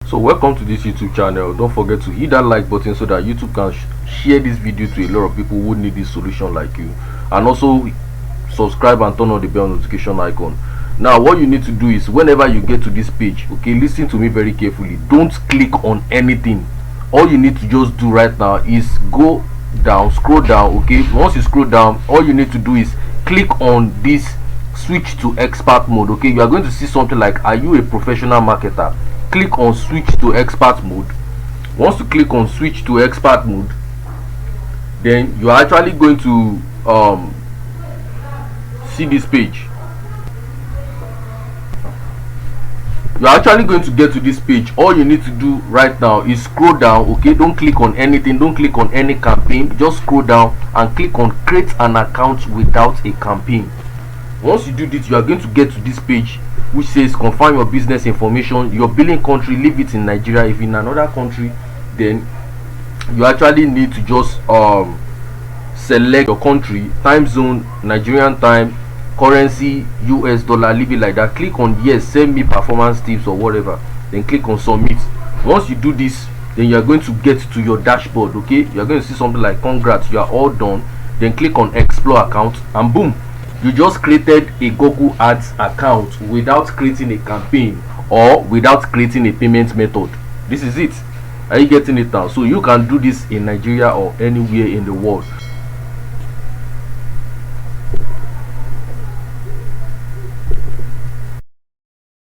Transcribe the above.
So welcome to this YouTube channel. Don't forget to hit that like button so that YouTube can share this video to a lot of people who need this solution like you, and also subscribe and turn on the bell notification icon. Now what you need to do is, whenever you get to this page, okay, listen to me very carefully, don't click on anything. All you need to just do right now is go down, scroll down. Okay, once you scroll down, all you need to do is click on this switch to expert mode. Okay, you are going to see something like, are you a professional marketer? Click on switch to expert mode. Once you click on switch to expert mode, then you are actually going to see this page. You are actually going to get to this page. All you need to do right now is scroll down. Okay, don't click on anything, don't click on any campaign, just scroll down and click on create an account without a campaign. Once you do this, you are going to get to this page which says confirm your business information, your billing country, leave it in Nigeria. If in another country, then you actually need to just select your country, time zone, Nigerian time, currency, US dollar, leave it like that. Click on yes, send me performance tips or whatever, then click on submit. Once you do this, then you are going to get to your dashboard. Okay, you are going to see something like congrats, you are all done. Then click on explore account, and boom, you just created a Google Ads account without creating a campaign or without creating a payment method. This is it. Are you getting it now? So you can do this in Nigeria or anywhere in the world.